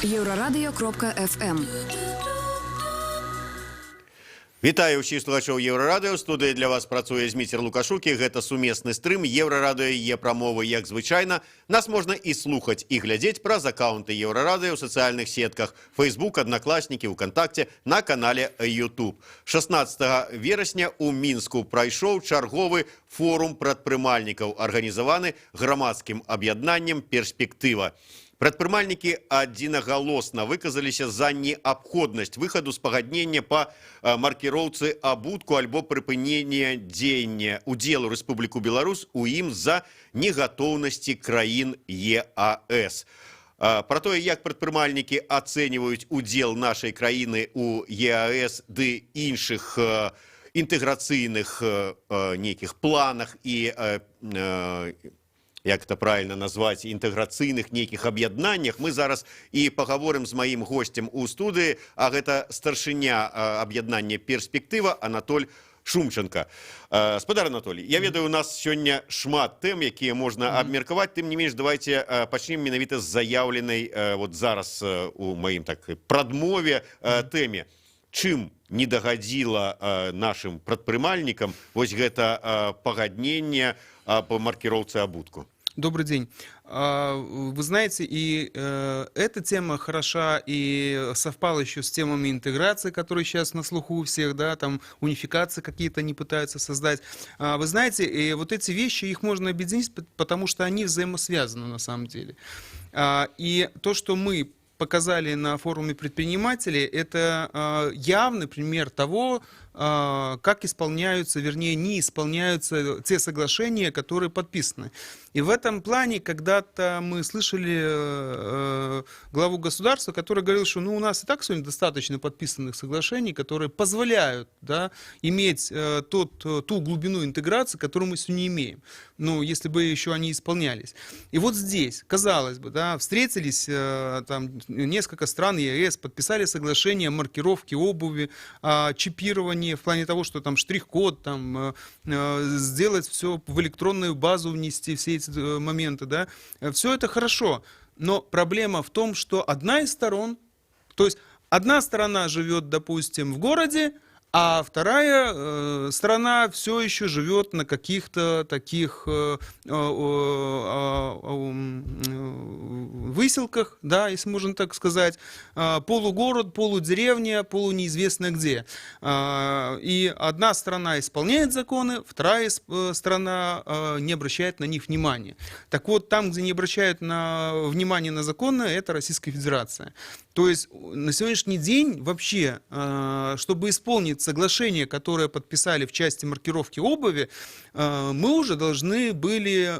Еврорадио.FM. Вітаю ўсіх слухачоў Еўрарадыё. Студыя для вас працуе Зміцер Лукашукі. Гэта сумесны стрым Еўрарадыё Е-прамовы. Як звычайна, нас можна і слухаць, і глядзець праз акаунты Еўрарадыё ў сацыяльных сетках Facebook, Аднакласнікі, ВКонтакте, на канале YouTube. 16 верасня у Мінску прайшоў чарговы форум прадпрымальнікаў, арганізаваны грамадскім аб'яднаннем «Перспектыва». Прадпрымальнікі адзінагалосна выказаліся за неабходнасць выхаду з пагаднення па маркіроўцы абутку альбо прыпынення дзеяння удзелу Рэспубліку Беларусь у ім з-за негатоўнасці краін ЕАЭС. Пра тое, як прадпрымальнікі ацэньваюць удзел нашай краіны у ЕАЭС ды іншых інтэграцыйных нейкіх планах і як это правильно назваць, інтэграцыйных нейкіх аб'яднаннях, мы зараз і пагаворым з маім госцем у студыі, а гэта старшыня аб'яднання «Перспектыва» Анатоль Шумченко. Спадар Анатолій, я ведаю, у нас сёння шмат тэм, якія можна абмеркаваць, тым не менш, давайте пачнем менавіта з заяўленай вот зараз у маім так прадмове тэме. Чым не дагадзіла нашым прадпрымальнікам вось гэта пагадненне по маркіроўцы абутку? Добрый день. Вы знаете, и эта тема хороша и совпала еще с темами интеграции, которые сейчас на слуху у всех, да, там унификации какие-то они пытаются создать. Вы знаете, и вот эти вещи, их можно объединить, потому что они взаимосвязаны на самом деле. И то, что мы показали на форуме предпринимателей, это явный пример того, как исполняются, вернее, не исполняются те соглашения, которые подписаны. И в этом плане когда-то мы слышали главу государства, который говорил, что у нас и так сегодня достаточно подписанных соглашений, которые позволяют, да, иметь ту глубину интеграции, которую мы сегодня имеем. Ну, если бы еще они исполнялись. И вот здесь, казалось бы, да, встретились там несколько стран ЕС, подписали соглашение о маркировке обуви, о чипировании, в плане того, что там штрих-код, там сделать все в электронную базу, внести все эти моменты, да, все это хорошо, но проблема в том, что одна из сторон, то есть одна сторона живет, допустим, в городе, а вторая сторона все еще живет на каких-то таких выселках, да, если можно так сказать, полугород, полудеревня, полунеизвестно где. И одна сторона исполняет законы, вторая сторона не обращает на них внимания. Так вот, там, где не обращают внимание на законы, это Российская Федерация. То есть на сегодняшний день вообще, чтобы исполнить соглашение, которое подписали в части маркировки обуви, мы уже должны были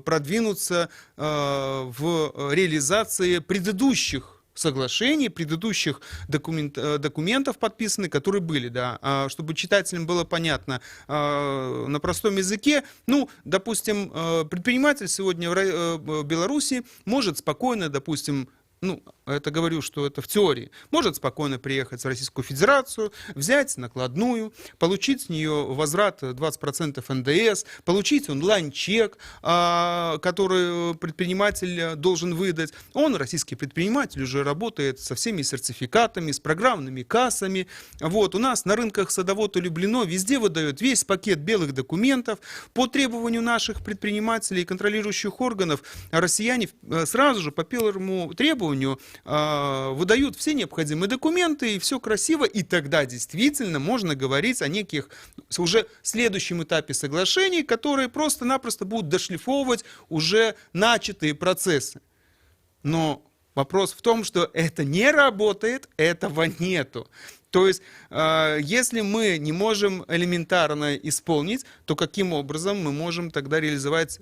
продвинуться в реализации предыдущих соглашений, предыдущих документов подписанных, которые были, да, чтобы читателям было понятно на простом языке. Ну, допустим, предприниматель сегодня в Беларуси может спокойно, допустим, ну, это говорю, что это в теории, может спокойно приехать в Российскую Федерацию, взять накладную, получить с нее возврат 20% НДС, получить онлайн-чек, который предприниматель должен выдать. Он, российский предприниматель, уже работает со всеми сертификатами, с программными кассами. Вот, у нас на рынках Садовод и Люблино везде выдают весь пакет белых документов. По требованию наших предпринимателей и контролирующих органов россияне сразу же по первому требованию выдают все необходимые документы, и все красиво, и тогда действительно можно говорить о неких уже следующем этапе соглашений, которые просто-напросто будут дошлифовывать уже начатые процессы. Но вопрос в том, что это не работает, этого нету. То есть, если мы не можем элементарно исполнить, то каким образом мы можем тогда реализовать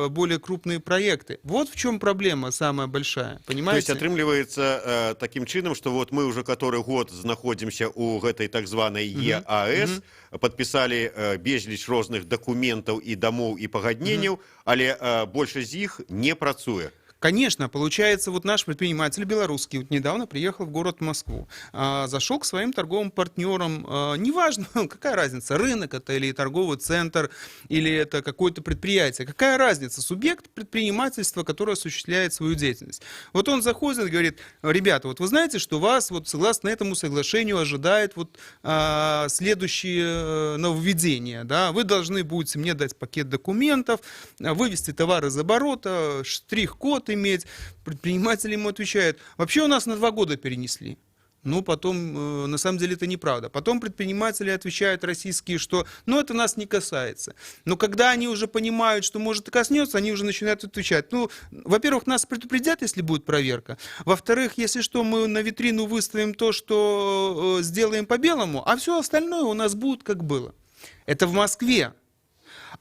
более крупные проекты? Вот в чем проблема самая большая, понимаете? То есть, атрымліваецца таким чынам, что вот мы уже который год находимся у гэтай так званой ЕАЭС, подписали безліч розных документаў і дамоў і пагадненняў, але больше з іх не працуе. Конечно, получается, вот наш предприниматель белорусский вот недавно приехал в город Москву, зашел к своим торговым партнерам, неважно, какая разница, рынок это или торговый центр, или это какое-то предприятие, какая разница, субъект предпринимательства, который осуществляет свою деятельность. Вот он заходит и говорит: ребята, вот вы знаете, что вас вот согласно этому соглашению ожидает вот следующее нововведение, да, вы должны будете мне дать пакет документов, вывести товар из оборота, штрих-код иметь. Предприниматели ему отвечают: вообще у нас на 2 года перенесли. Ну, потом, на самом деле, это неправда. Потом предприниматели отвечают российские, что, ну, это нас не касается. Но когда они уже понимают, что, может, и коснется, они уже начинают отвечать. Ну, во-первых, нас предупредят, если будет проверка. Во-вторых, если что, мы на витрину выставим то, что сделаем по-белому, а все остальное у нас будет как было. Это в Москве.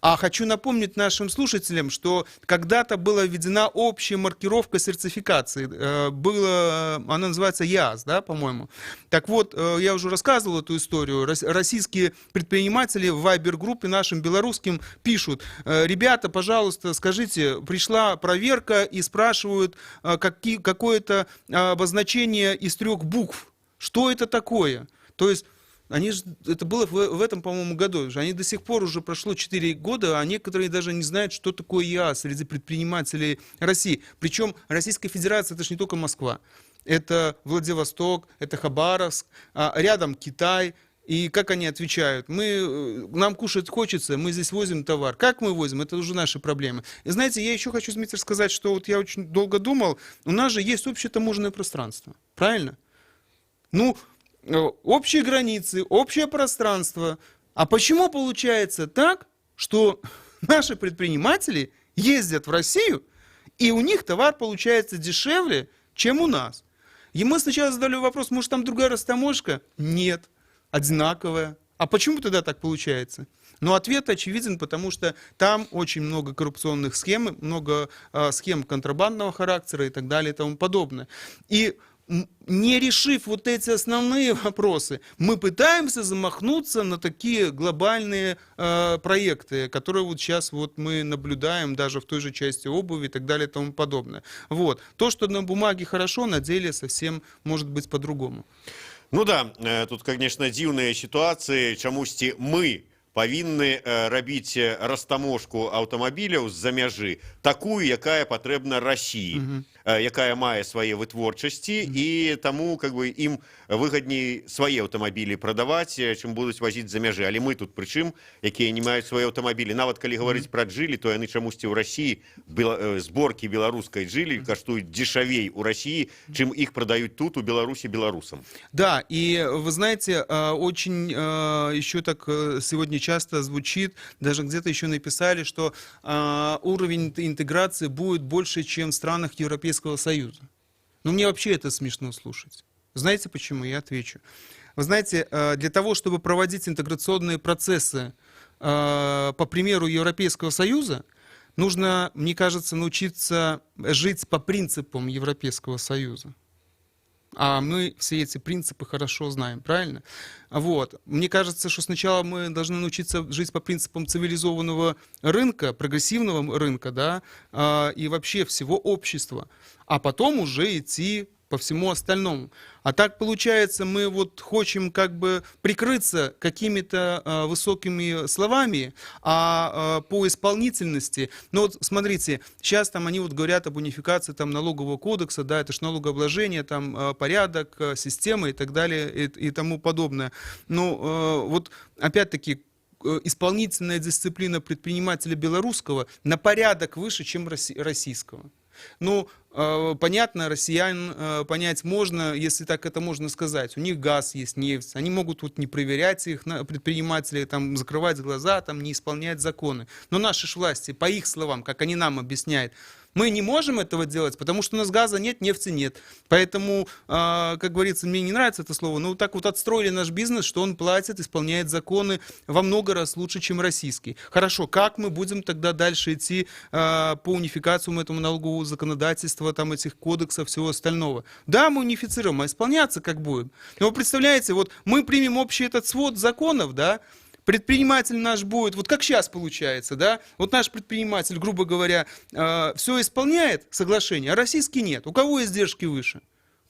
А хочу напомнить нашим слушателям, что когда-то была введена общая маркировка сертификации. Она называется ЯС, да, по-моему. Так вот, я уже рассказывал эту историю. Российские предприниматели в Вайбер-группе нашим белорусским пишут: ребята, пожалуйста, скажите, пришла проверка и спрашивают какое-то обозначение из 3 букв. Что это такое? То есть это было в этом, по-моему, году. Они до сих пор, уже прошло 4 года, а некоторые даже не знают, что такое ЯС среди предпринимателей России. Причем Российская Федерация — это же не только Москва. Это Владивосток, это Хабаровск, рядом Китай. И как они отвечают? Нам кушать хочется, мы здесь возим товар. Как мы возим? Это уже наши проблемы. И знаете, я еще хочу, Дмитрий, сказать, что вот я очень долго думал, у нас же есть общее таможенное пространство. Правильно? Ну, общие границы, общее пространство. А почему получается так, что наши предприниматели ездят в Россию, и у них товар получается дешевле, чем у нас? И мы сначала задали вопрос: может, там другая растаможка? Нет, одинаковая. А почему тогда так получается? Но ответ очевиден, потому что там очень много коррупционных схем, много схем контрабандного характера и так далее и тому подобное. И не решив вот эти основные вопросы, мы пытаемся замахнуться на такие глобальные проекты, которые вот сейчас вот мы наблюдаем даже в той же части обуви и так далее и тому подобное. Вот. То, что на бумаге хорошо, на деле совсем может быть по-другому. Ну да, тут, конечно, дзіўныя сітуацыі, чамусьці мы павінны рабіць растаможку аўтамабіляў з-за мяжы такую, якая патрэбна Расіі, якая мае свае вытворчасці, і таму как бы ім выгадней свае аўтамабілі прадаваць, чым будуць вазіць за мяжы. Але мы тут прычым, якія не маюць свае аўтамабілі. Нават калі гаварыць пра джылі, то яны чамусьці ў Расіі зборкі беларускай джылі каштуюць дзешавей у России, чым их продают тут, у Беларуси, белорусам. Да, и вы знаете, очень еще так сегодня часто звучит, даже где-то еще написали, что уровень интеграции будет больше, чем в странах Европейского Союза. Но мне вообще это смешно слушать. Знаете почему? Я отвечу. Вы знаете, для того, чтобы проводить интеграционные процессы по примеру Европейского Союза, нужно, мне кажется, научиться жить по принципам Европейского Союза. А мы все эти принципы хорошо знаем, правильно? Вот. Мне кажется, что сначала мы должны научиться жить по принципам цивилизованного рынка, прогрессивного рынка, да, и вообще всего общества, а потом уже идти по всему остальному. А так получается, мы вот хотим как бы прикрыться какими-то высокими словами, а по исполнительности, ну вот смотрите, сейчас там они вот говорят об унификации там налогового кодекса, да, это ж налогообложение, там порядок, система и так далее и тому подобное. Ну вот опять-таки исполнительная дисциплина предпринимателя белорусского на порядок выше, чем российского. Ну, понятно, россиян понять можно, если так это можно сказать. У них газ есть, нефть. Они могут вот не проверять их предпринимателей, там, закрывать глаза, там, не исполнять законы. Но наши ж власти, по их словам, как они нам объясняют, мы не можем этого делать, потому что у нас газа нет, нефти нет. Поэтому, как говорится, мне не нравится это слово, но вот так вот отстроили наш бизнес, что он платит, исполняет законы во много раз лучше, чем российский. Хорошо, как мы будем тогда дальше идти по унификации этому налогового законодательства, там этих кодексов, всего остального? Да, мы унифицируем, а исполняться как будет? Но вы представляете, вот мы примем общий этот свод законов, да, предприниматель наш будет, вот как сейчас получается, да, вот наш предприниматель, грубо говоря, все исполняет соглашение, а российский нет. У кого издержки выше?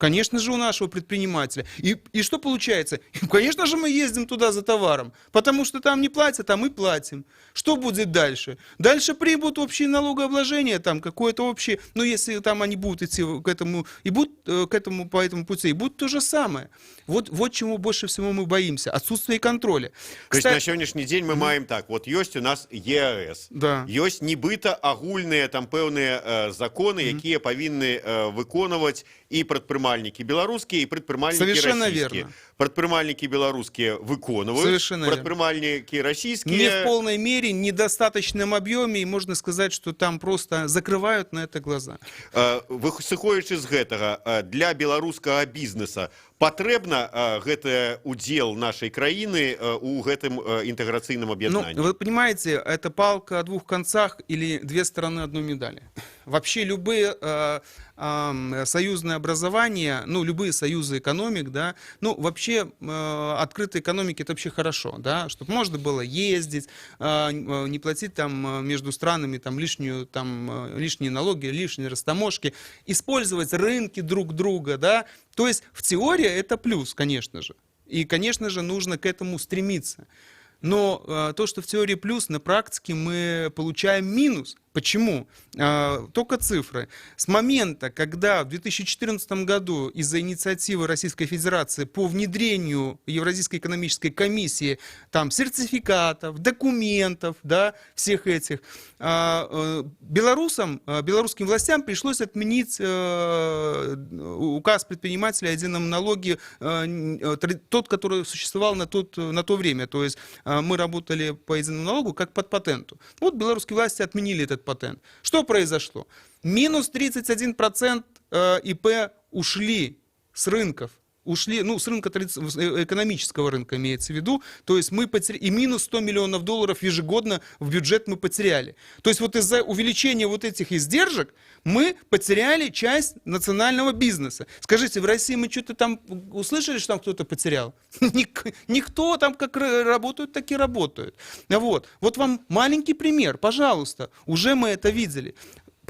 Конечно же, у нашего предпринимателя. И что получается? Конечно же, мы ездим туда за товаром, потому что там не платят, а мы платим. Что будет дальше? Дальше прибудут общие налогообложения, там какое-то общее, ну, если там они будут идти к этому, и будут к этому, по этому пути, и будет то же самое. Вот чему больше всего мы боимся. Отсутствие контроля. То есть на сегодняшний день мы маем так, вот есть у нас ЕАЭС, Да. есть нібыта агульныя там пэўныя законы, якія павінны выконваць і прадпрымальнікі беларускія, і прадпрымальнікі Совершенно расійскія. верно. Прадпрымальнікі беларускія выконваюць, Совершенно верно. прадпрымальнікі Не в расійскія... полной мере, недостаточном объеме, и можно сказать, что там просто закрывают на это глаза. Сыходзячы з гэтага, для беларускага бізнеса патрэбна гэты удзел нашай краіны у гэтым інтэграцыйным Ну, аб'яднанні? вы понимаете, это палка о двух концах или две стороны одной медали. Вообще любые союзные образования, ну, любые союзы экономик, да, ну, вообще открытые экономики — это вообще хорошо, да, чтобы можно было ездить, не платить там между странами там лишние налоги, лишние растаможки, использовать рынки друг друга, да, то есть в теории это плюс, конечно же, и, конечно же, нужно к этому стремиться. Но то, что в теории плюс, на практике мы получаем минус. Почему? Только цифры. С момента, когда в 2014 году из-за инициативы Российской Федерации по внедрению Евразийской экономической комиссии там, сертификатов, документов, да, всех этих, белорусским властям пришлось отменить указ предпринимателя о едином налоге, тот, который существовал на то время. То есть мы работали по единому налогу как под патенту. Вот белорусские власти отменили этот патент. Что произошло? Минус 31% ИП ушли с рынков. Ушли, ну, с рынка экономического рынка имеется в виду, то есть мы потеряли, и минус $100 миллионов ежегодно в бюджет мы потеряли. То есть вот из-за увеличения вот этих издержек мы потеряли часть национального бизнеса. Скажите, в России мы что-то там услышали, что там кто-то потерял? Никто, там как работают, так и работают. Вот вам маленький пример, пожалуйста, уже мы это видели.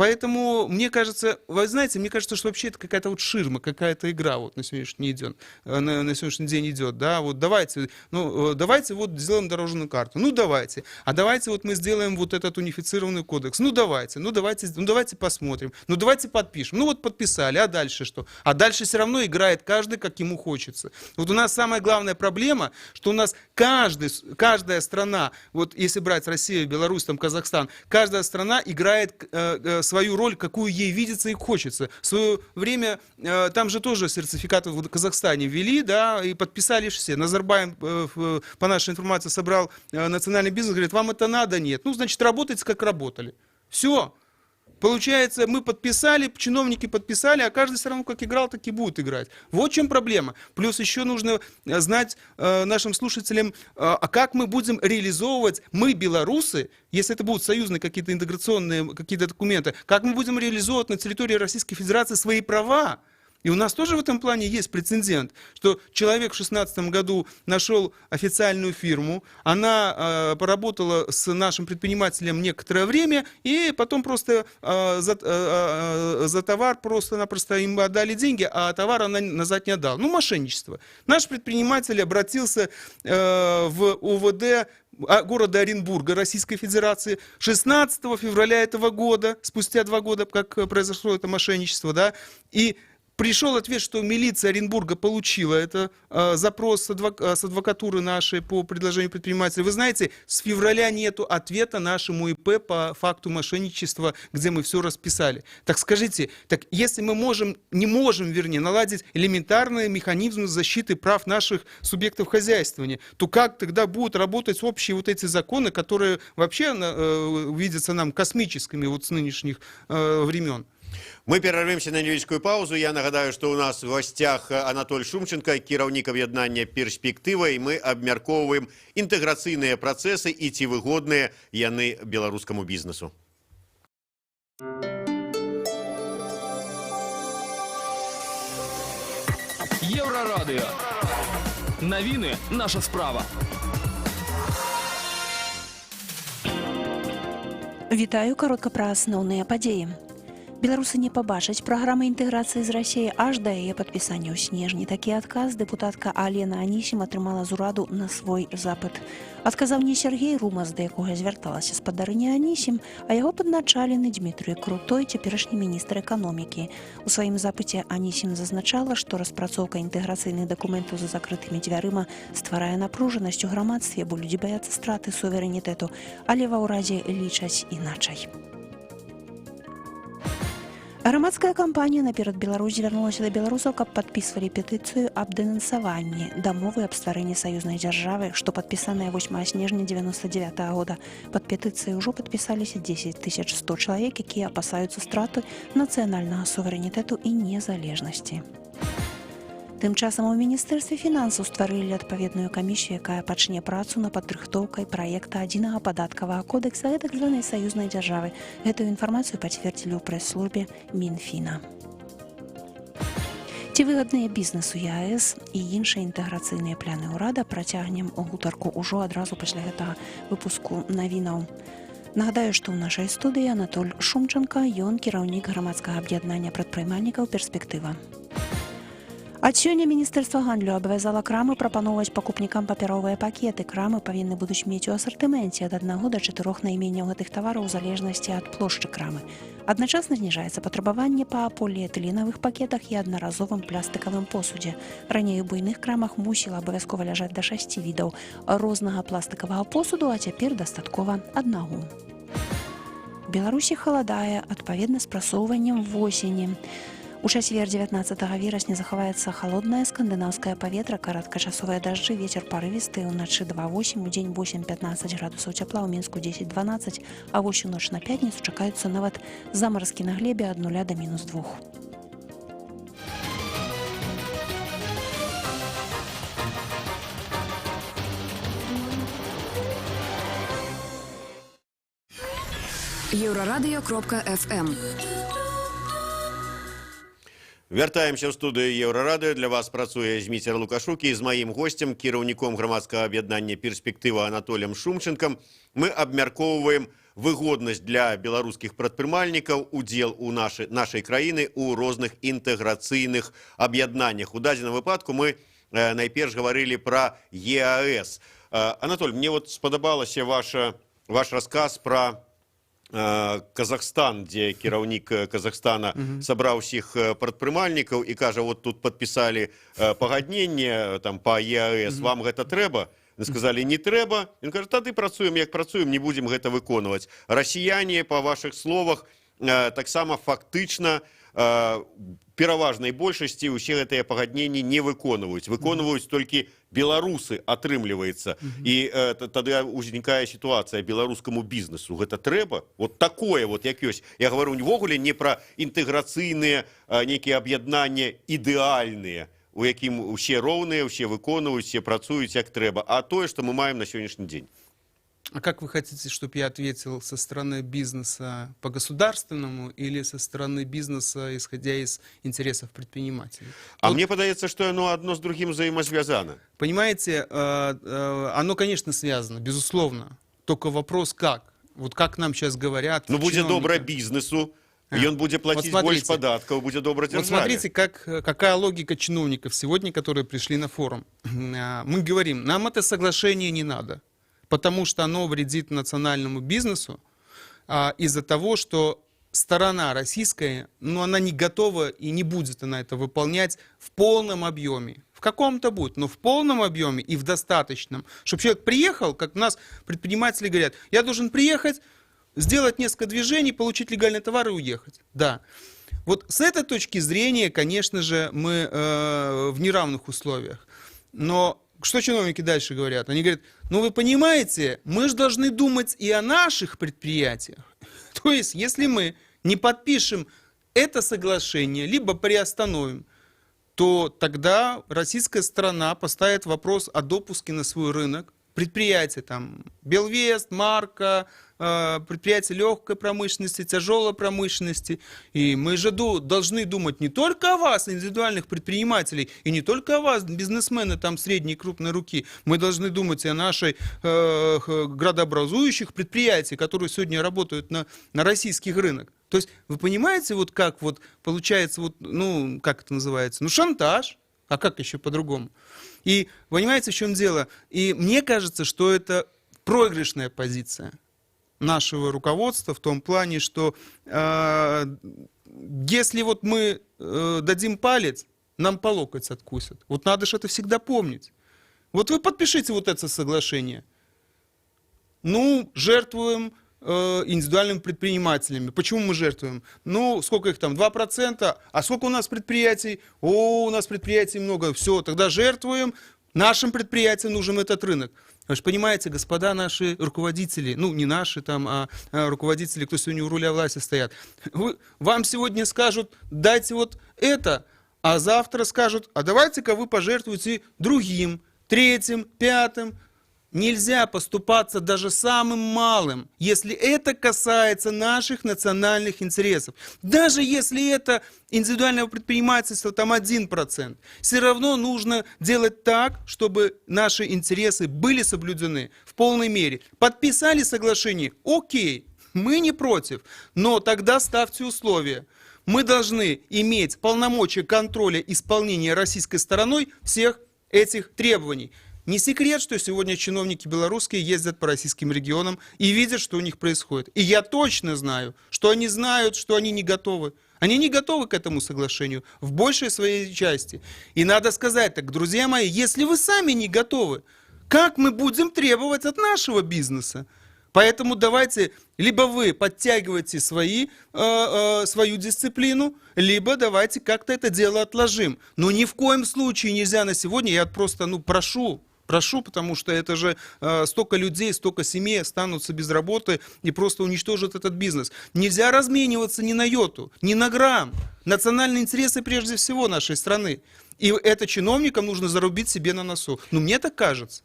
Поэтому, мне кажется, вы знаете, мне кажется, что вообще это какая-то вот ширма, какая-то игра вот на сегодняшний день идет, да, вот давайте вот сделаем дорожную карту, ну давайте, а давайте вот мы сделаем вот этот унифицированный кодекс, ну давайте посмотрим, ну давайте подпишем, ну вот подписали, а дальше что? А дальше все равно играет каждый, как ему хочется. Вот у нас самая главная проблема, что у нас каждая страна, вот если брать Россию, Беларусь, там, Казахстан, каждая страна играет свою роль, какую ей видится и хочется. В свое время там же тоже сертификаты в Казахстане ввели, да, и подписали все. Назарбаев, по нашей информации, собрал национальный бизнес, говорит, вам это надо? Нет. Ну, значит, работайте, как работали. Все. Получается, мы подписали, чиновники подписали, а каждый все равно как играл, так и будет играть. Вот в чем проблема. Плюс еще нужно знать нашим слушателям, а как мы будем реализовывать, мы, белорусы, если это будут союзные какие-то интеграционные какие-то документы, как мы будем реализовывать на территории Российской Федерации свои права. И у нас тоже в этом плане есть прецедент, что человек в 2016 году нашел официальную фирму, она поработала с нашим предпринимателем некоторое время, и потом просто за товар просто-напросто им отдали деньги, а товар она назад не отдала. Ну, мошенничество. Наш предприниматель обратился в УВД города Оренбурга Российской Федерации 16 февраля этого года, спустя 2 года, как произошло это мошенничество, да, и пришел ответ, что милиция Оренбурга получила это, запрос с адвокатуры нашей по предложению предпринимателя. Вы знаете, с февраля нету ответа нашему ИП по факту мошенничества, где мы все расписали. Так скажите, так если мы не можем наладить элементарные механизмы защиты прав наших субъектов хозяйствования, то как тогда будут работать общие вот эти законы, которые вообще видятся нам космическими вот с нынешних времен? Мы перервемся на невелічкую паузу. Я нагадаю, что у нас в гостях Анатоль Шумченко, кіраўнік аб'яднання «Перспектыва», и мы абмяркоўваем інтэграцыйныя працэсы і ці выгодныя яны беларускаму бізнесу. Єврорадіо. Новини – наша справа. Вітаю, каротка пра асноўныя падзеі. Беларусы не пабачаць праграмы інтэграцыі з Расіяй аж да яе падпісання ў снежні. Такі адказ дэпутатка Алена Анісім атрымала з ураду на свой запыт. Адказаў не Сергей Румас, да якога звярталася спадарыня Анісім, а яго падначалены Дмітрый Крутой, цяперашні міністр эканомікі. У сваім запыце Анісім зазначала, што распрацоўка інтэграцыйных дакументаў за закрытымі дзвярыма стварае напружанасць у грамадстве, бо людзі баяцца страты суверэнітэту, але ва ўрадзе лічаць іначай. Грамадская кампанія «Наперад Беларусь» звярнулася да беларусаў, каб падпісвалі петыцыю аб дэнансаванні дамовы аб стварэнні саюзнай дзяржавы, што падпісаная 8 снежня 99 года. Пад петыцыяй ужо падпісаліся 10 100 чалавек, якія апасаюцца страты нацыянальнага суверэнітэту і незалежнасці. Тым часам у Міністэрстве фінансаў стварылі адпаведную камісію, якая пачне працу над падрыхтоўкай праекта адзінага падаткавага кодекса гэтак званай саюзнай дзяржавы. Гэтую інфармацыю пацвердзілі ў прэс-службе Мінфіна. Ці выгадныя бізнесу ЕАЭС і іншыя інтэграцыйныя пляны ўрада, працягнем гутарку ўжо адразу пасля гэтага выпуску навінаў. Нагадаю, што ў нашай студыі Анатоль Шумченко, ён кіраўнік грамадскага аб'яднання прадпрымальнікаў «Перспектыва». Ад сёння Міністэрства гандлю абавязала крамы прапаноўваць пакупнікам папяровыя пакеты. Крамы павінны будуць мець у асартыменце ад 1 да 4 найменняў гэтых тавараў у залежнасці ад плошчы крамы. Адначасна зніжаецца патрабаванне па поліэтыленавых пакетах і аднаразовым пластыкавым посудзе. Раней у буйных крамах мусіла абавязкова ляжаць да 6 відаў рознага пластыкавага посуду, а цяпер дастаткова 1. Беларусі халадае адпаведна з прасоўваннем восені. У чацвер 19 верасня захаваецца халоднае скандынаўскае паветра, кароткачасовыя дажджы, вецер парывісты, уначы 2-8, удзень 8-15 градусаў цяпла, у Мінску 10-12, а вось у ноч на пятніцу чакаюцца нават замаразкі на глебе ад 0 да -2. Еврорадио.FM. Вяртаемся ў студыю Еўрарадыё. Для вас працуе Зміцер Лукашук і з маім госцем, кіраўніком грамадскага аб'яднання «Перспектыва» Анатолем Шумченком. Мы абмяркоўваем выгоднасць для беларускіх прадпрымальнікаў удзел у нашай краіны ў розных інтэграцыйных аб'яднаннях. У дадзеным выпадку мы найперш гаварылі пра ЕАЭС. Анатоль, мне вот спадабалася ваш расказ пра Казахстан, дзе кіраўнік Казахстана сабраў усіх прадпрымальнікаў і кажа, вот тут падпісалі пагадненне там па ЕАЭС, вам гэта трэба? Сказалі, не трэба. Ён кажа, тады працуем, як працуем, не будзем гэта выконваць. Расіяне, па вашых словах, таксама фактычна пераважнай большасці ўсе гэтыя пагадненні не выконваюць. Выконваюць толькі беларусы, атрымліваецца. І тады узнікае сітуацыя беларускаму бізнесу. Гэта трэба? Вот такое, вот як ёсць. Я гавару увогуле не пра інтэграцыйныя нейкія аб'яднанні ідэальныя, у якім усе роўныя, усе выконваюць, усе працуюць як трэба, а тое, што мы маем на сённяшні дзень. А как вы хотите, чтобы я ответил со стороны бизнеса по государственному или со стороны бизнеса, исходя из интересов предпринимателей? А мне подается, что оно одно с другим взаимосвязано. Понимаете, оно, конечно, связано, безусловно. Только вопрос как? Вот как нам сейчас говорят... Ну, будет добро бизнесу, и он будет платить вот больше податков, будет добро державе. Вот смотрите, какая логика чиновников сегодня, которые пришли на форум. Мы говорим, нам это соглашение не надо, потому что оно вредит национальному бизнесу из-за того, что сторона российская, она не готова и не будет она это выполнять в полном объеме. В каком-то будет, но в полном объеме и в достаточном. Чтобы человек приехал, как у нас предприниматели говорят, я должен приехать, сделать несколько движений, получить легальный товар и уехать. Да. Вот с этой точки зрения, конечно же, мы в неравных условиях. Но что чиновники дальше говорят? Они говорят, вы понимаете, мы же должны думать и о наших предприятиях. То есть, если мы не подпишем это соглашение, либо приостановим, то тогда российская сторона поставит вопрос о допуске на свой рынок предприятия, там, Белвест, Марка, предприятия легкой промышленности, тяжелой промышленности. И мы же должны думать не только о вас, индивидуальных предпринимателей, и не только о вас, бизнесмены там средней и крупной руки. Мы должны думать и о нашей градообразующих предприятиях, которые сегодня работают на российский рынок. То есть вы понимаете, вот как вот получается, вот, ну, как это называется? Ну, шантаж. А как еще по-другому? И понимаете, в чем дело? И мне кажется, что это проигрышная позиция нашего руководства в том плане, что если вот мы дадим палец, нам по локоть откусят. Вот надо же это всегда помнить. Вот вы подпишите вот это соглашение. Ну, жертвуем индивидуальными предпринимателями. Почему мы жертвуем? Ну, сколько их там? 2%. А сколько у нас предприятий? О, у нас предприятий много. Все, тогда жертвуем. Нашим предприятиям нужен этот рынок. Вы же понимаете, господа наши руководители, ну, не наши там, а руководители, кто сегодня у руля власти стоят, вам сегодня скажут, дайте вот это, а завтра скажут, а давайте-ка вы пожертвуете другим, третьим, пятым. Нельзя поступаться даже самым малым, если это касается наших национальных интересов. Даже если это индивидуального предпринимательства там 1%, все равно нужно делать так, чтобы наши интересы были соблюдены в полной мере. Подписали соглашение? Окей, мы не против, но тогда ставьте условия. Мы должны иметь полномочия контроля исполнения российской стороной всех этих требований. Не секрет, что сегодня чиновники белорусские ездят по российским регионам и видят, что у них происходит. И я точно знаю, что они знают, что они не готовы. Они не готовы к этому соглашению в большей своей части. И надо сказать так, друзья мои, если вы сами не готовы, как мы будем требовать от нашего бизнеса? Поэтому давайте, либо вы подтягивайте свою дисциплину, либо давайте как-то это дело отложим. Но ни в коем случае нельзя на сегодня, я просто прошу, потому что это же столько людей, столько семей останутся без работы и просто уничтожат этот бизнес. Нельзя размениваться ни на йоту, ни на грамм. Национальные интересы прежде всего нашей страны. И это чиновникам нужно зарубить себе на носу. Ну, мне так кажется.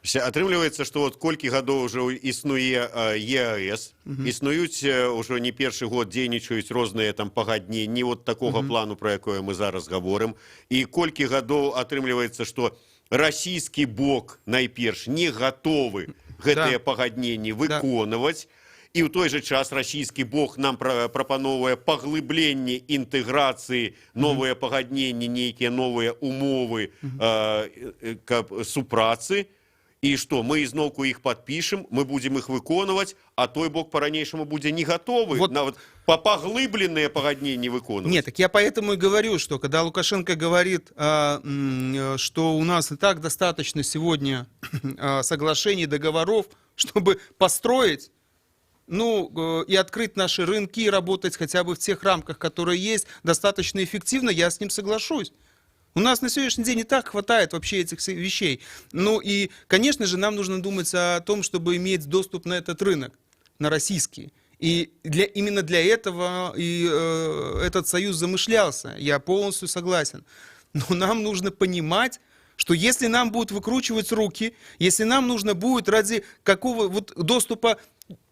Атрымліваецца, што от колькі гадоў ўжо існуе ЕАЭС, існуюць ўжо не першы год, дзейнічаюць розныя там пагадненні вот такога плану, про якое мы зараз гаворым. І колькі гадоў атрымліваецца, што расійскі бок найперш не гатовы гэтыя пагадненні выконваць. І ў той жа час расійскі бок нам прапановвае паглыбленне інтэграцыі, новыя пагадненні, нейкія новыя умовы супрацы. І што, мы ізноўку іх падпішам, мы будзем іх выконваць, а той бок по-ранейшаму будзе не готовы, вот, нават поглыбленные погоднения выконывать. Нет, так я поэтому и говорю, что когда Лукашенко говорит, что у нас и так достаточно сегодня соглашений, договоров, чтобы построить, ну, и открыть наши рынки, и работать хотя бы в тех рамках, которые есть, достаточно эффективно, я с ним соглашусь. У нас на сегодняшний день и так хватает вообще этих вещей. Ну и, конечно же, нам нужно думать о том, чтобы иметь доступ на этот рынок, на российский. И именно для этого и этот союз замышлялся. Я полностью согласен. Но нам нужно понимать, что если нам будут выкручивать руки, если нам нужно будет ради какого вот доступа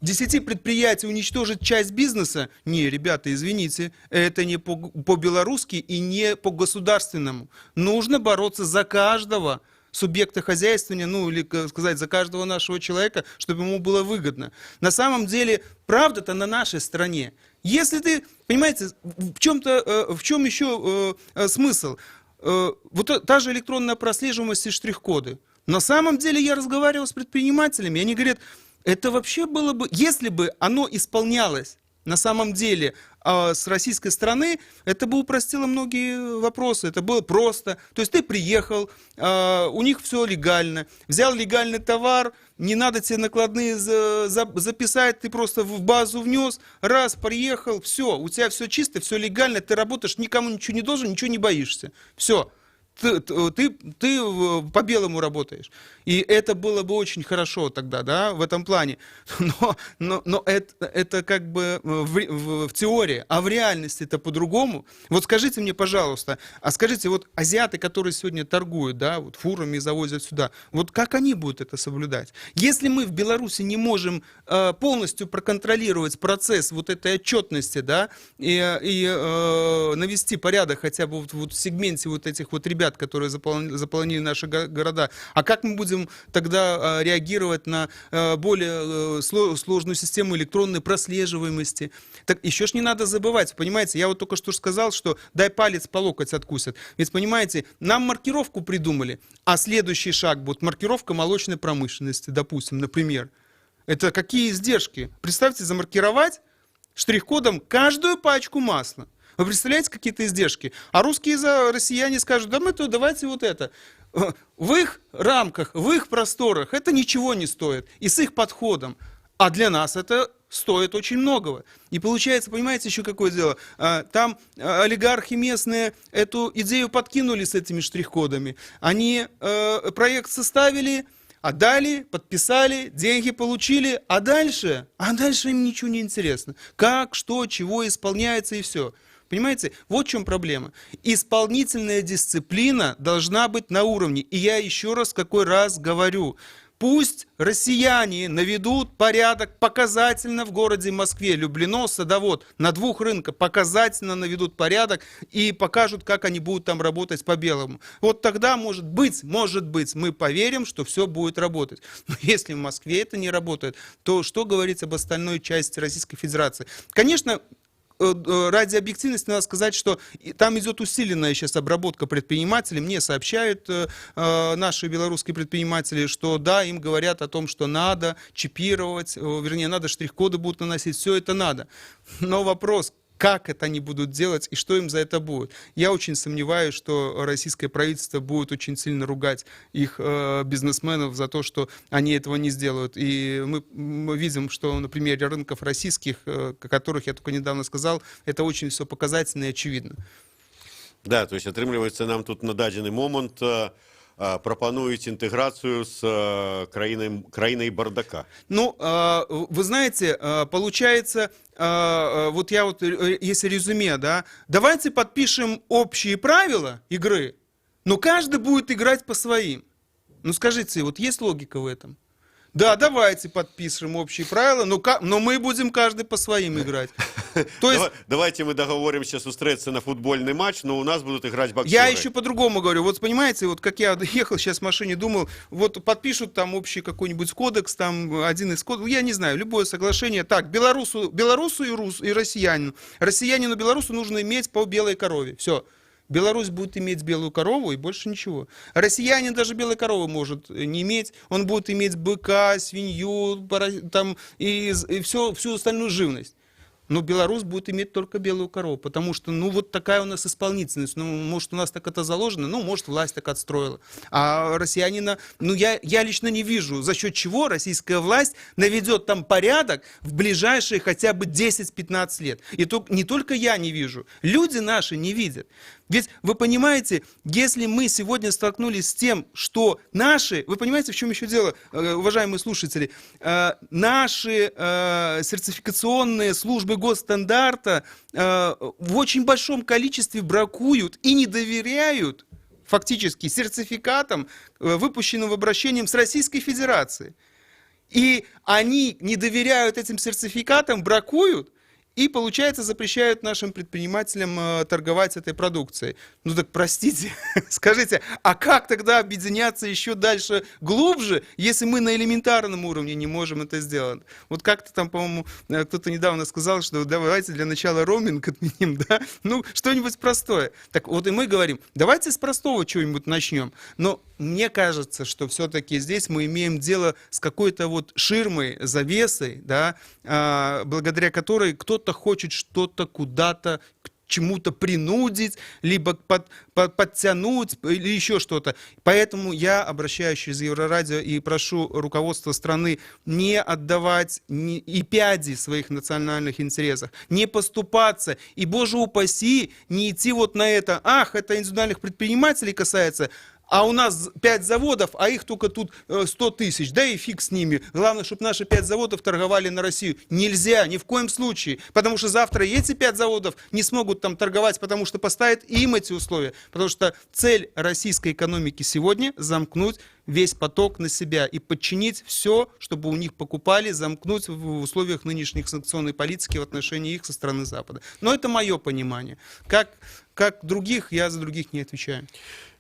10 предприятий уничтожить часть бизнеса, не, ребята, извините, это не по-белорусски и не по-государственному. Нужно бороться за каждого субъекта хозяйствования, ну или сказать, за каждого нашего человека, чтобы ему было выгодно. На самом деле, правда-то на нашей стороне. Если ты, понимаете, в чем еще смысл? Вот та же электронная прослеживаемость и штрих-коды. На самом деле я разговаривал с предпринимателями, и они говорят, это вообще было бы, если бы оно исполнялось на самом деле с российской стороны, это бы упростило многие вопросы, это было просто. То есть ты приехал, у них все легально, взял легальный товар, не надо тебе накладные записать, ты просто в базу внес, раз, приехал, все, у тебя все чисто, все легально, ты работаешь, никому ничего не должен, ничего не боишься. Все. ты по-белому работаешь. И это было бы очень хорошо тогда, да, в этом плане. Но это как бы в теории, а в реальности это по-другому. Вот скажите мне, пожалуйста, а скажите, вот азиаты, которые сегодня торгуют, да, вот фурами завозят сюда, вот как они будут это соблюдать? Если мы в Беларуси не можем полностью проконтролировать процесс вот этой отчетности, да, и навести порядок хотя бы вот в сегменте вот этих вот ребят, которые заполонили наши города, а как мы будем тогда реагировать на более сложную систему электронной прослеживаемости? Так еще ж не надо забывать, понимаете, я вот только что сказал, что дай палец по локоть откусят. Ведь, понимаете, нам маркировку придумали, а следующий шаг будет маркировка молочной промышленности, допустим, например. Это какие издержки? Представьте, замаркировать штрих-кодом каждую пачку масла. Вы представляете, какие-то издержки? А русские россияне скажут, да мы то давайте вот это. В их рамках, в их просторах это ничего не стоит. И с их подходом. А для нас это стоит очень многого. И получается, понимаете, еще какое дело? Там олигархи местные эту идею подкинули с этими штрих-кодами. Они проект составили, отдали, подписали, деньги получили, а дальше им ничего не интересно. Как, что, чего исполняется и все. Понимаете, вот в чем проблема. Исполнительная дисциплина должна быть на уровне. И я еще раз какой раз говорю, пусть россияне наведут порядок показательно в городе Москве, Люблино, Садовод, на 2 рынках показательно наведут порядок и покажут, как они будут там работать по-белому. Вот тогда, может быть, мы поверим, что все будет работать. Но если в Москве это не работает, то что говорить об остальной части Российской Федерации? Конечно, ради объективности надо сказать, что там идет усиленная сейчас обработка предпринимателей. Мне сообщают наши белорусские предприниматели, что да, им говорят о том, что надо чипировать, вернее, надо штрих-коды будут наносить, все это надо. Но вопрос, как это они будут делать и что им за это будет. Я очень сомневаюсь, что российское правительство будет очень сильно ругать их бизнесменов за то, что они этого не сделают. И мы видим, что на примере рынков российских, о которых я только недавно сказал, это очень все показательно и очевидно. Да, то есть атрымліваецца нам тут на дадзены момант пропонують интеграцию с краиной бардака. Ну, вы знаете, получается, вот я вот, если резюме, да, давайте подпишем общие правила игры, но каждый будет играть по своим. Ну, скажите, вот есть логика в этом? Да, давайте подпишем общие правила, но мы будем каждый по своим играть. То есть, давайте мы договоримся сустрэцца на футбольный матч, но у нас будут играть боксеры. Я еще по-другому говорю. Вот понимаете, вот как я ехал сейчас в машине, думал, вот подпишут там общий какой-нибудь кодекс, там один из кодексов, я не знаю, любое соглашение. Так, белорусу и россиянину. Россиянину белорусу нужно иметь по белой корове. Все. Беларусь будет иметь белую корову и больше ничего. Россиянин даже белой коровы может не иметь. Он будет иметь быка, свинью там, и всю остальную живность. Но белорус будет иметь только белую корову, потому что, ну, вот такая у нас исполнительность. Ну, может, у нас так это заложено, ну, может, власть так отстроила. А россиянина, ну, я лично не вижу, за счет чего российская власть наведет там порядок в ближайшие хотя бы 10-15 лет. И то, не только я не вижу, люди наши не видят. Ведь вы понимаете, если мы сегодня столкнулись с тем, что наши, вы понимаете, в чем еще дело, уважаемые слушатели, наши сертификационные службы госстандарта в очень большом количестве бракуют и не доверяют фактически сертификатам, выпущенным в обращением с Российской Федерацией. И они не доверяют этим сертификатам, бракуют, и, получается, запрещают нашим предпринимателям торговать этой продукцией. Ну так простите, скажите, а как тогда объединяться еще дальше глубже, если мы на элементарном уровне не можем это сделать? Вот как-то там, по-моему, кто-то недавно сказал, что давайте для начала роуминг отменим, да? Ну, что-нибудь простое. Так вот и мы говорим, давайте с простого чего-нибудь начнем. Но мне кажется, что все-таки здесь мы имеем дело с какой-то вот ширмой, завесой, да, благодаря которой кто-то хочет что-то куда-то, чему-то принудить, либо подтянуть или еще что-то. Поэтому я обращаюсь через Еврорадио и прошу руководство страны не отдавать и пяди своих национальных интересов, не поступаться и, боже упаси, не идти вот на это, это индивидуальных предпринимателей касается, а у нас 5 заводов, а их только тут 100 тысяч, да и фиг с ними. Главное, чтобы наши 5 заводов торговали на Россию. Нельзя, ни в коем случае, потому что завтра эти 5 заводов не смогут там торговать, потому что поставят им эти условия. Потому что цель российской экономики сегодня — замкнуть весь поток на себя и подчинить все, чтобы у них покупали, замкнуть в условиях нынешних санкционной политики в отношении их со стороны Запада. Но это мое понимание. Как других, я за других не отвечаю.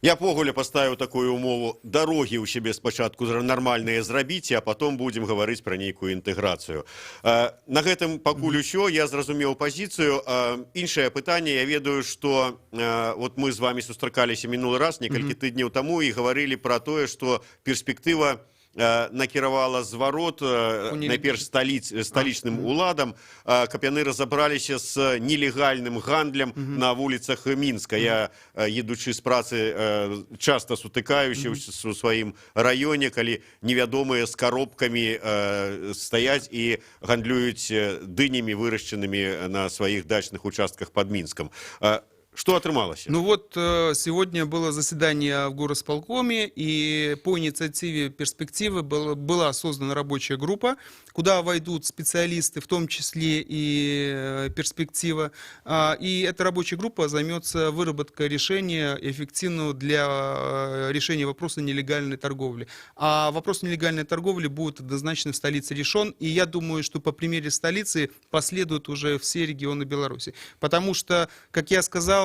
Я погуля поставіў такую умову: дарогі ў сябе спачатку нармальныя зрабіць, а потом будем гаварыць пра нейкую інтэграцыю. На гэтым пакуль усё, я зразумеў пазіцыю. Іншае пытанне, я ведаю, што вот мы з вами сустракаліся мінулы раз некалькі тыдняў таму і гаварылі пра тое, што перспектыва накіравала зварот найперш сталічным уладам, каб яны разабраліся з нелегальным гандлем на вуліцах Мінска. Я, едучы з працы, часта сутыкаюся ў сваім раёне, калі невядомыя з коробкамі стаяць і гандлююць дынямі, вырашчанымі на сваіх дачных участках пад Мінскам. Что атрымалось? Ну вот сегодня было заседание в горосполкоме, и по инициативе «Перспективы» была создана рабочая группа, куда войдут специалисты, в том числе и «Перспектива». И эта рабочая группа займется выработкой решения эффективного для решения вопроса нелегальной торговли. А вопрос нелегальной торговли будет однозначно в столице решен, и я думаю, что по примере столицы последуют уже все регионы Беларуси. Потому что, как я сказал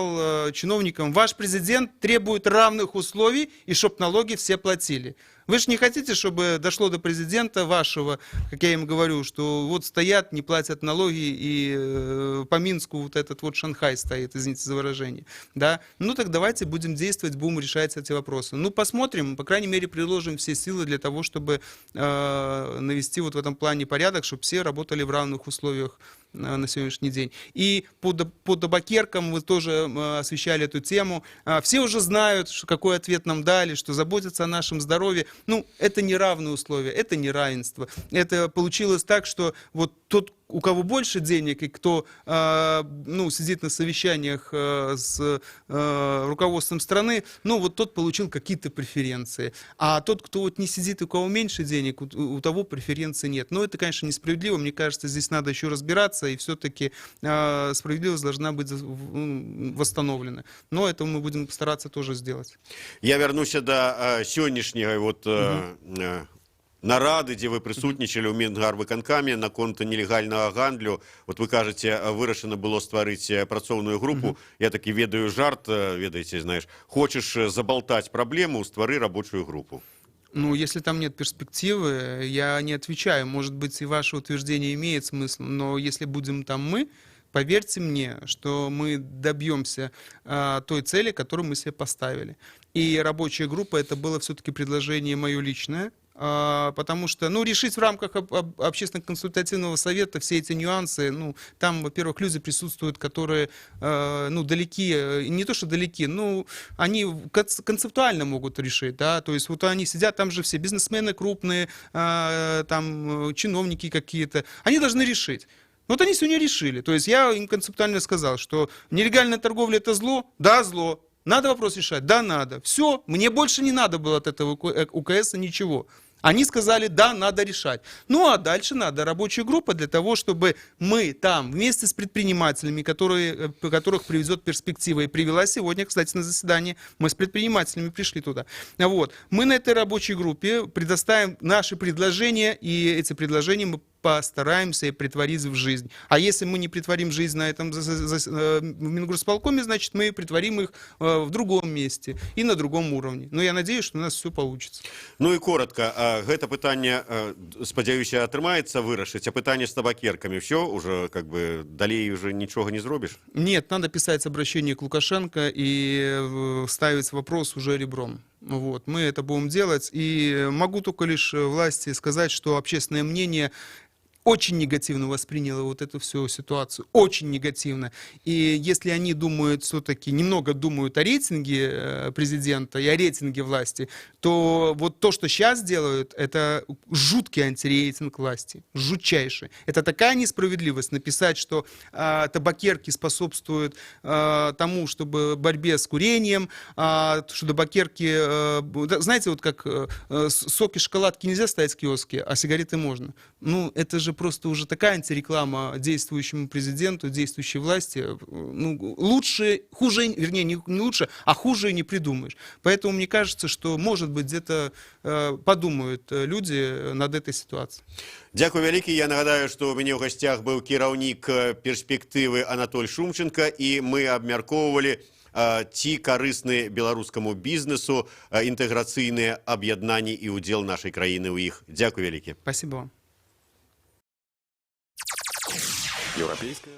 чиновникам, ваш президент требует равных условий и чтоб налоги все платили. Вы же не хотите, чтобы дошло до президента вашего, как я им говорю, что вот стоят, не платят налоги, и по Минску вот этот вот Шанхай стоит, извините за выражение. Да? Ну так давайте будем действовать, будем решать эти вопросы. Ну посмотрим, по крайней мере приложим все силы для того, чтобы навести вот в этом плане порядок, чтобы все работали в равных условиях на сегодняшний день. И по табакеркам вы тоже освещали эту тему. Все уже знают, какой ответ нам дали, что заботятся о нашем здоровье. Ну, это не равные условия, это не равенство. Это получилось так, что вот тот, у кого больше денег и кто сидит на совещаниях с руководством страны, ну вот тот получил какие-то преференции. А тот, кто вот не сидит, у кого меньше денег, у того преференций нет. Но это, конечно, несправедливо. Мне кажется, здесь надо еще разбираться, и все-таки справедливость должна быть восстановлена. Но это мы будем стараться тоже сделать. Я вернусь до сегодняшнего вот нарады, дзе вы прысутнічалі ў Мінгарвыканкаме наконт нелегальнага гандлю. Вот вы кажаце, вырашана было стварыць працоўную групу. Я таки ведаю жарт, ведаеце, знаешь, хочешь заболтать проблему, ствары рабочую группу. Ну, если там нет перспективы, я не отвечаю. Может быть, и ваше утверждение имеет смысл, но если будем там мы, поверьте мне, что мы добьемся той цели, которую мы себе поставили. И рабочая группа — это было все-таки предложение мое личное, потому что, решить в рамках общественно-консультативного совета все эти нюансы, там, во-первых, люди присутствуют, которые, далеки, не то что далеки, они концептуально могут решить, да, то есть вот они сидят, там же все бизнесмены крупные, там чиновники какие-то, они должны решить. Вот они сегодня решили, то есть я им концептуально сказал, что нелегальная торговля — это зло, да, зло. Надо вопрос решать? Да, надо. Все, мне больше не надо было от этого УКС ничего. Они сказали, да, надо решать. Ну, а дальше надо рабочая группа для того, чтобы мы там вместе с предпринимателями, которых приведет перспектива, и привела сегодня, кстати, на заседание, мы с предпринимателями пришли туда. Вот. Мы на этой рабочей группе предоставим наши предложения, и эти предложения мы постараемся притворить в жизнь. А если мы не притворим жизнь на этом в Мингорсполкоме, значит, мы притворим их в другом месте и на другом уровне. Но я надеюсь, что у нас все получится. Ну и коротко, гэта пытанне, спадзяюся, атрымаецца вырашыць, а пытанне с табакерками все уже как бы далей уже ничего не зробишь? Нет, надо писать обращение к Лукашенко и ставить вопрос уже ребром. Вот, мы это будем делать, и могу только лишь власти сказать, что общественное мнение очень негативно восприняла вот эту всю ситуацию, очень негативно. И если они думают, все-таки немного думают о рейтинге президента и о рейтинге власти, то вот то, что сейчас делают, это жуткий антирейтинг власти, жутчайший. Это такая несправедливость написать, что табакерки способствуют тому, чтобы борьбе с курением, что табакерки, знаете, вот как соки, шоколадки нельзя ставить в киоске, а сигареты можно. Ну, это же просто уже такая антиреклама действующему президенту, действующей власти. Ну, лучше, хуже, вернее, не лучше, а хуже не придумаешь. Поэтому мне кажется, что, может быть, где-то подумают люди над этой ситуацией. Дзякуй вялікі. Я нагадаю, што ў мяне ў гасцях быў кіраўнік перспектывы Анатоль Шумченко, і мы абмяркоўвалі ці карысны беларускаму бізнесу інтэграцыйныя аб'яднанні і ўдзел нашай краіны ў іх. Дзякуй вялікі. Спасибо вам. Европейская